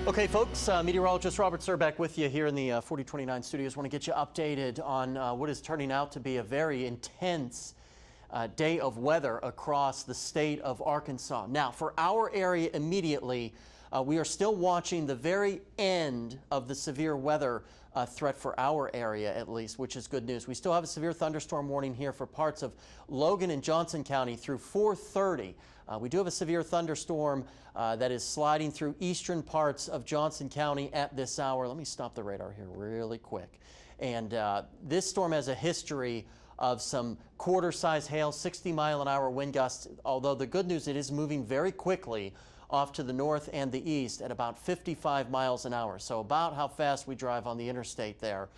Okay, folks, meteorologist Robert Suhr back with you here in the 4029 studios. Want to get you updated on what is turning out to be a very intense day of weather across the state of Arkansas. Now, for our area immediately, we are still watching the very end of the severe weather threat for our area, at least, which is good news. We still have a severe thunderstorm warning here for parts of Logan and Johnson County through 4:30. We do have a severe thunderstorm that is sliding through eastern parts of Johnson County at this hour. Let me stop the radar here really quick. And this storm has a history of some quarter-size hail, 60-mile-an-hour wind gusts, although the good news, it is moving very quickly off to the north and the east at about 55 miles an hour. So about how fast we drive on the interstate there.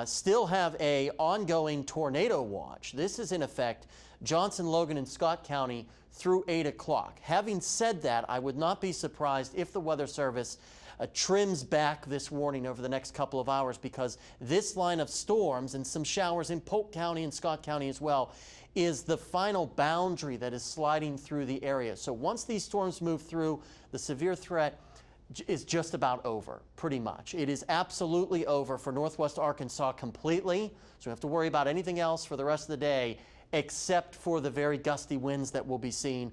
Still have a ongoing tornado watch. This is in effect Johnson, Logan, and Scott County through 8 o'clock. Having said that, I would not be surprised if the Weather Service trims back this warning over the next couple of hours, because this line of storms and some showers in Polk County and Scott County as well is the final boundary that is sliding through the area. So once these storms move through, the severe threat is just about over, pretty much. It is absolutely over for northwest Arkansas completely, so we have to worry about anything else for the rest of the day except for the very gusty winds that we'll be seeing.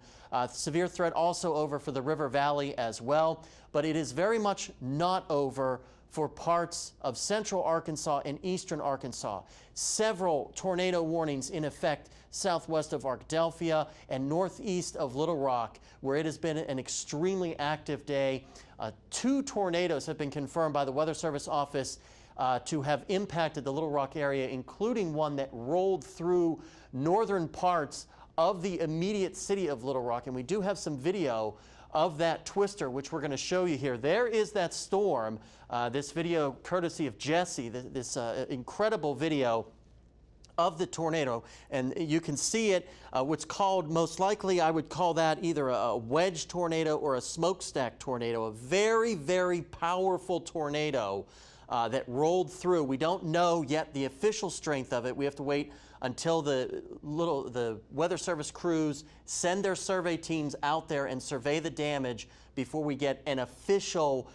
Severe threat also over for the River Valley as well, but it is very much not over for parts of central Arkansas and eastern Arkansas. Several tornado warnings in effect southwest of Arkadelphia and northeast of Little Rock, where it has been an extremely active day. 2 tornadoes have been confirmed by the Weather Service office to have impacted the Little Rock area, including one that rolled through northern parts of the immediate city of Little Rock. And we do have some video of that twister, which we're going to show you here. There is that storm. This video courtesy of Jesse, this incredible video of the tornado, and you can see it. What's called, most likely I would call that either a wedge tornado or a smokestack tornado, a very, very powerful tornado that rolled through. We don't know yet the official strength of it. We have to wait until the Weather Service crews send their survey teams out there and survey the damage before we get an official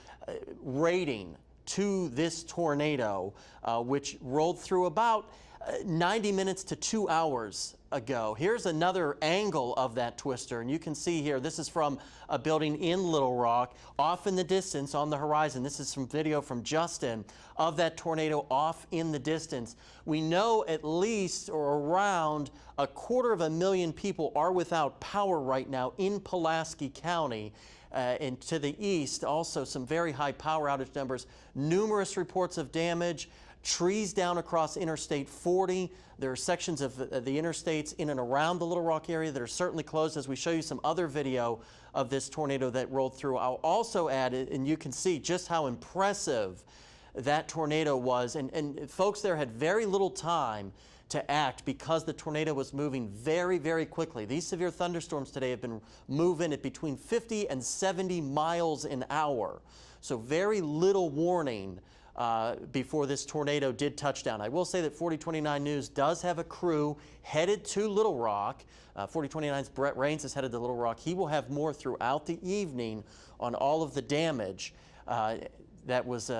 rating to this tornado, which rolled through about 90 minutes to 2 hours ago. Here's another angle of that twister, and you can see here, this is from a building in Little Rock. Off in the distance on the horizon, this is some video from Justin of that tornado off in the distance. We know at least or around 250,000 people are without power right now in Pulaski County. And to the east, also some very high power outage numbers. Numerous reports of damage. Trees down across Interstate 40. There are sections of the interstates in and around the Little Rock area that are certainly closed, as we show you some other video of this tornado that rolled through. I'll also add, and you can see just how impressive that tornado was. And folks there had very little time to act because the tornado was moving very, very quickly. These severe thunderstorms today have been moving at between 50 and 70 miles an hour. So very little warning before this tornado did touch down. I will say that 4029 News does have a crew headed to Little Rock. 4029's Brett Rains is headed to Little Rock. He will have more throughout the evening on all of the damage that was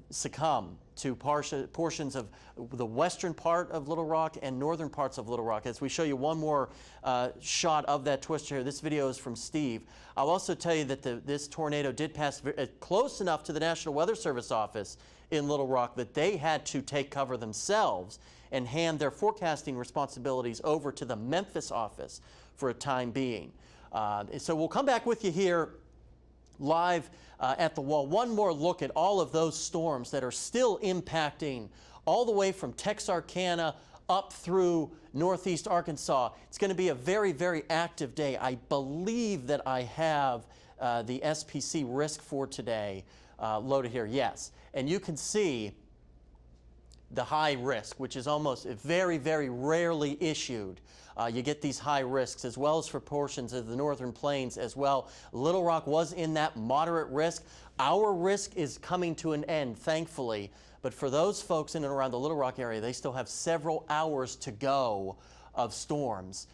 succumbed to portions of the western part of Little Rock and northern parts of Little Rock. As we show you one more shot of that twister here, this video is from Steve. I'll also tell you that this tornado did pass close enough to the National Weather Service office in Little Rock that they had to take cover themselves and hand their forecasting responsibilities over to the Memphis office for a time being. So we'll come back with you here live at the wall. One more look at all of those storms that are still impacting all the way from Texarkana up through northeast Arkansas. It's going to be a very, very active day. I believe that I have the SPC risk for today loaded here. Yes. And you can see the high risk, which is almost very, very rarely issued. You get these high risks, as well as for portions of the northern plains as well. Little Rock was in that moderate risk. Our risk is coming to an end, thankfully. But for those folks in and around the Little Rock area, they still have several hours to go of storms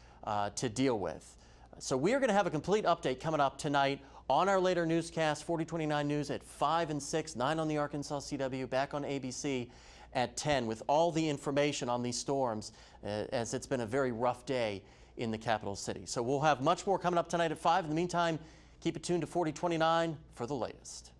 to deal with. So we are going to have a complete update coming up tonight on our later newscast, 4029 News at 5 and 6, 9 on the Arkansas CW, back on ABC at 10 with all the information on these storms, as it's been a very rough day in the capital city. So we'll have much more coming up tonight at 5. In the meantime, keep it tuned to 4029 for the latest.